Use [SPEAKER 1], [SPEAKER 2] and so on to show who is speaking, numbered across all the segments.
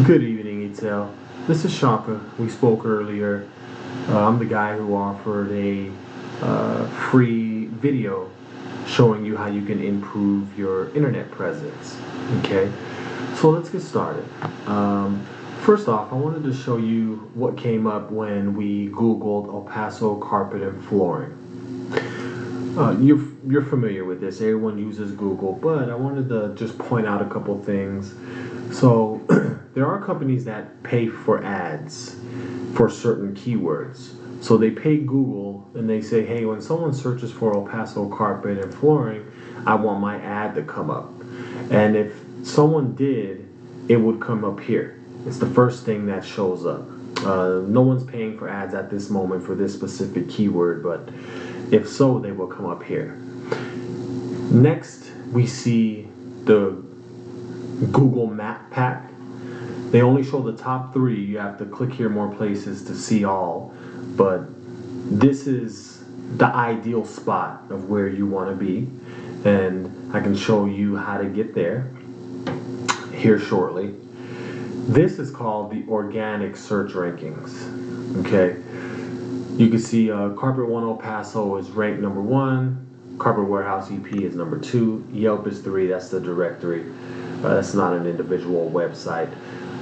[SPEAKER 1] Good evening, Etel. This is Shaka. We spoke earlier. I'm the guy who offered a free video showing you how you can improve your internet presence. Okay, so let's get started. First off, I wanted to show you what came up when we Googled El Paso carpet and flooring. You're familiar with this. Everyone uses Google, but I wanted to just point out a couple things. So there are companies that pay for ads for certain keywords. So they pay Google and they say, hey, when someone searches for El Paso carpet and flooring, I want my ad to come up. And if someone did, it would come up here. It's the first thing that shows up. No one's paying for ads at this moment for this specific keyword, but if so, they will come up here. Next, we see the Google Map Pack. They only show the top 3. You have to click here more places to see all, but this is the ideal spot of where you want to be, and I can show you how to get there here shortly. This is called the organic search rankings. Okay, you can see Carpet One El Paso is ranked number 1. Carpet Warehouse EP is number 2. Yelp is 3. That's the directory. That's not an individual website.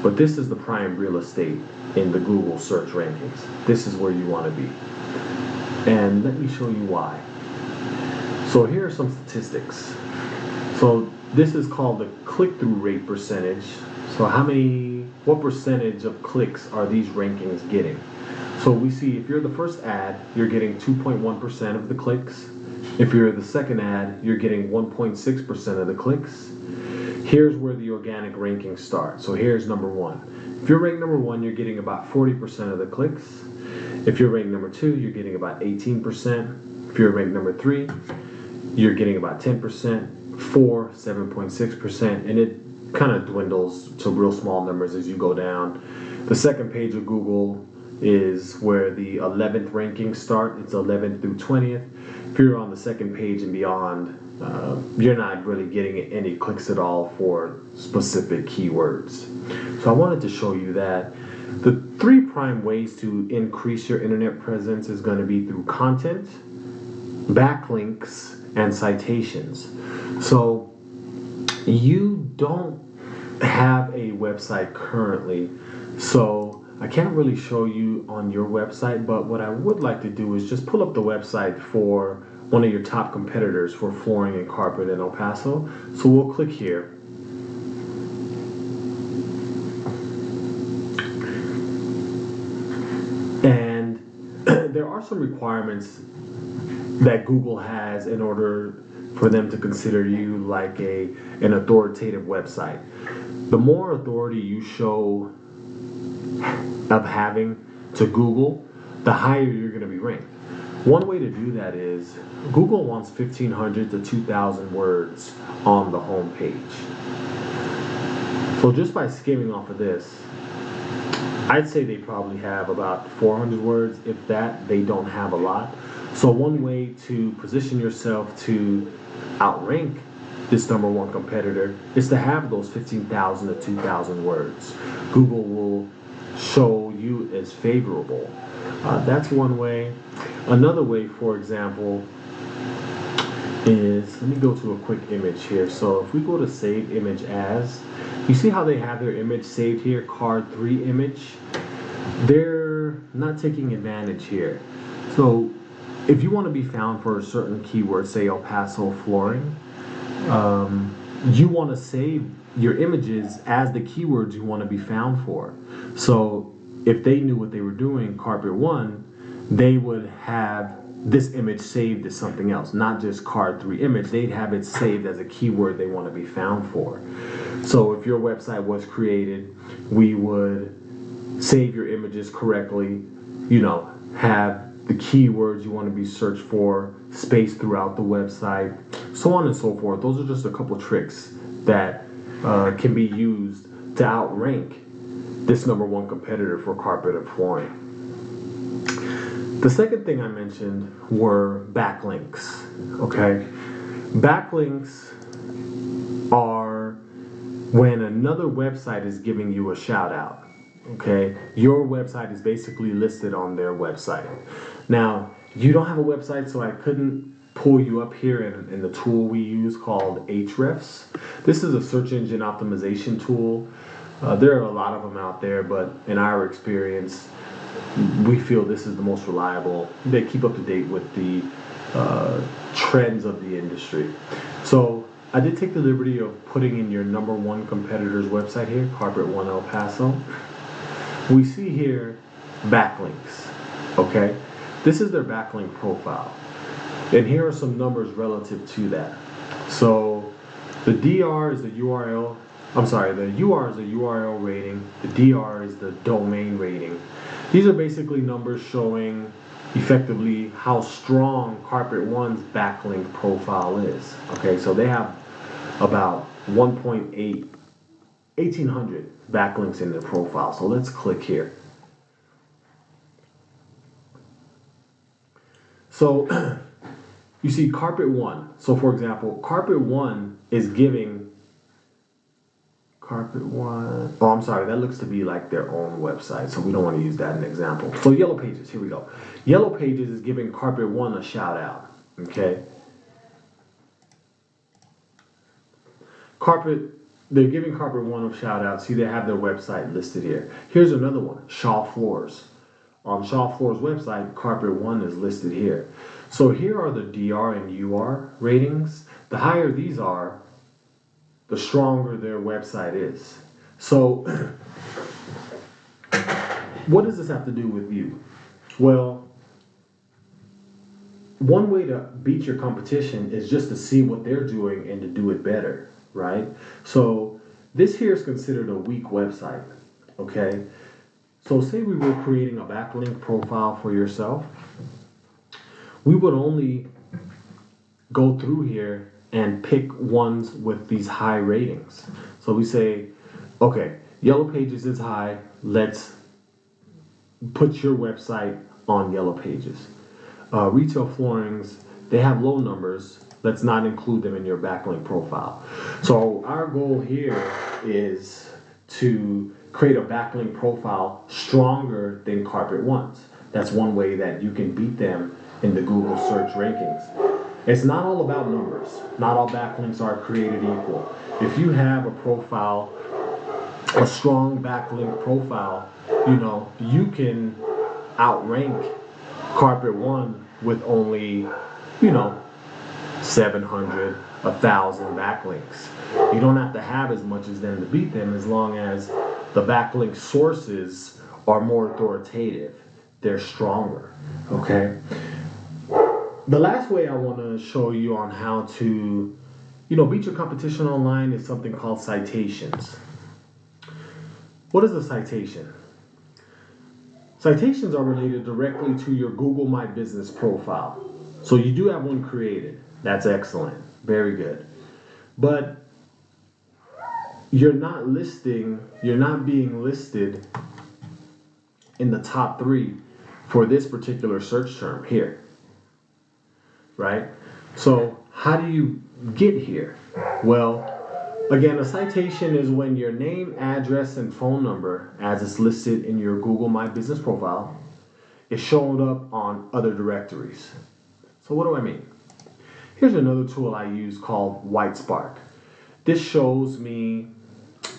[SPEAKER 1] But this is the prime real estate in the Google search rankings. This is where you want to be. And let me show you why. So here are some statistics. So this is called the click-through rate percentage. So what percentage of clicks are these rankings getting? So we see if you're the first ad, you're getting 2.1% of the clicks. If you're the second ad, you're getting 1.6% of the clicks. Here's where the organic rankings start. So here's number 1. If you're ranked number 1, you're getting about 40% of the clicks. If you're ranked number 2, you're getting about 18%. If you're ranked number 3, you're getting about 10%. 4, 7.6%, and it kind of dwindles to real small numbers as you go down. The second page of Google is where the 11th rankings start. It's 11th through 20th. If you're on the second page and beyond, you're not really getting any clicks at all for specific keywords. So I wanted to show you that the 3 prime ways to increase your internet presence is going to be through content, backlinks, and citations. So you don't have a website currently, so I can't really show you on your website, but what I would like to do is just pull up the website for one of your top competitors for flooring and carpet in El Paso. So we'll click here. And there are some requirements that Google has in order for them to consider you like an authoritative website. The more authority you show of having to Google, the higher you're going to be ranked. One way to do that is Google wants 1,500 to 2,000 words on the home page. So just by skimming off of this, I'd say they probably have about 400 words. If that, they don't have a lot. So one way to position yourself to outrank this number 1 competitor is to have those 15,000 to 2,000 words. Google will show you as favorable. That's one way. Another way, for example, is, let me go to a quick image here. So if we go to save image as, you see how they have their image saved here, card 3 image? They're not taking advantage here. So if you want to be found for a certain keyword, say El Paso flooring, you want to save your images as the keywords you want to be found for. So if they knew what they were doing, Carpet 1, they would have this image saved as something else, not just card 3 image. They'd have it saved as a keyword they want to be found for. So if your website was created, we would save your images correctly, have the keywords you want to be searched for spaced throughout the website, so on and so forth. Those are just a couple tricks that can be used to outrank this number 1 competitor for carpet and flooring. The second thing I mentioned were backlinks. Okay, backlinks are when another website is giving you a shout out. Okay, your website is basically listed on their website. Now, you don't have a website, so I couldn't pull you up here in the tool we use called Ahrefs. This is a search engine optimization tool. There are a lot of them out there, but in our experience, we feel this is the most reliable. They keep up to date with the trends of the industry. So I did take the liberty of putting in your number one competitor's website here, Carpet One El Paso. We see here backlinks, okay? This is their backlink profile. And here are some numbers relative to that. So the DR is the URL, the UR is the URL rating, the DR is the domain rating. These are basically numbers showing effectively how strong Carpet One's backlink profile is. Okay, so they have about 1,800 backlinks in their profile. So let's click here. So you see Carpet One. So for example, Carpet One is giving Carpet One. Oh, I'm sorry. That looks to be like their own website, so we don't want to use that as an example. So Yellow Pages. Here we go. Yellow Pages is giving Carpet One a shout out. Okay. They're giving Carpet One a shout out. See, they have their website listed here. Here's another one, Shaw Floors. On Shaw Floors' website, Carpet One is listed here. So here are the DR and UR ratings. The higher these are, the stronger their website is. So what does this have to do with you? Well, one way to beat your competition is just to see what they're doing and to do it better. Right? So this here is considered a weak website, okay? So say we were creating a backlink profile for yourself. We would only go through here and pick ones with these high ratings. So we say, okay, Yellow Pages is high. Let's put your website on Yellow Pages. Retail Floorings, they have low numbers. Let's not include them in your backlink profile. So our goal here is to create a backlink profile stronger than Carpet One's. That's one way that you can beat them in the Google search rankings. It's not all about numbers. Not all backlinks are created equal. If you have a profile, a strong backlink profile, you can outrank Carpet One with only, 700, 1,000 backlinks. You don't have to have as much as them to beat them, as long as the backlink sources are more authoritative. They're stronger, okay? The last way I want to show you on how to, beat your competition online is something called citations. What is a citation? Citations are related directly to your Google My Business profile. So you do have one created. That's excellent. Very good. But you're not being listed in the top 3 for this particular search term here. Right? So how do you get here? Well, again, a citation is when your name, address, and phone number, as it's listed in your Google My Business profile, is shown up on other directories. So what do I mean? Here's another tool I use called WhiteSpark. This shows me,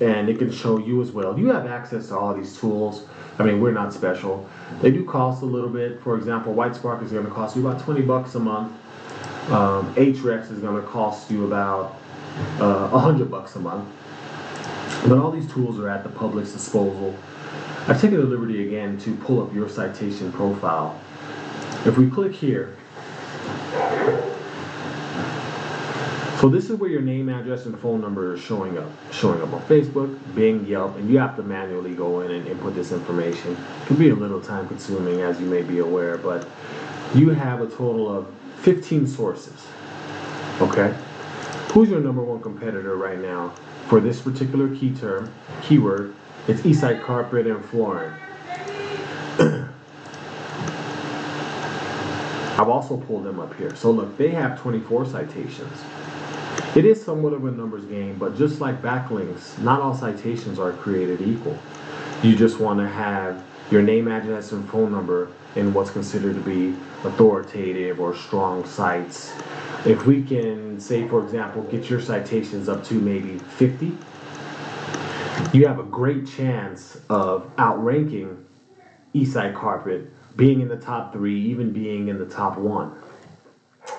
[SPEAKER 1] and it can show you as well. You have access to all these tools. I mean, we're not special. They do cost a little bit. For example, WhiteSpark is going to cost you about $20 a month. Ahrefs is going to cost you about $100 a month. But all these tools are at the public's disposal. I've taken the liberty again to pull up your citation profile. If we click here, so this is where your name, address, and phone number is showing up on Facebook, Bing, Yelp, and you have to manually go in and input this information. It can be a little time consuming, as you may be aware, but you have a total of 15 sources. Okay? Who's your number one competitor right now for this particular keyword? It's Eastside Carpet and Flooring. I've also pulled them up here. So look, they have 24 citations. It is somewhat of a numbers game, but just like backlinks, not all citations are created equal. You just want to have your name, address, and phone number in what's considered to be authoritative or strong sites. If we can, say, for example, get your citations up to maybe 50, you have a great chance of outranking Eastside Carpet, being in the top 3, even being in the top 1.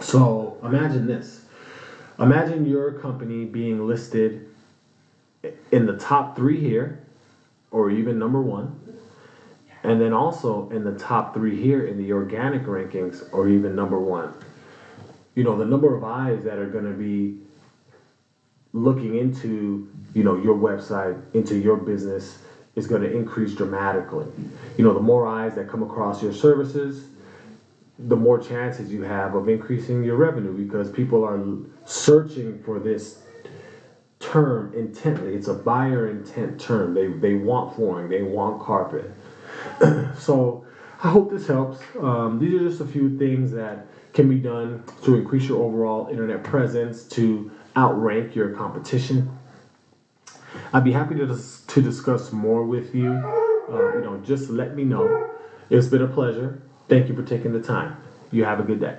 [SPEAKER 1] So imagine this. Imagine your company being listed in the top 3 here, or even number 1, and then also in the top 3 here in the organic rankings, or even number 1. The number of eyes that are going to be looking into, your website, into your business is going to increase dramatically. The more eyes that come across your services, the more chances you have of increasing your revenue, because people are searching for this term intently. It's a buyer intent term. They want flooring, they want carpet. So I hope this helps. These are just a few things that can be done to increase your overall internet presence, to outrank your competition. I'd be happy to discuss more with you. Just let me know. It's been a pleasure. Thank you for taking the time. You have a good day.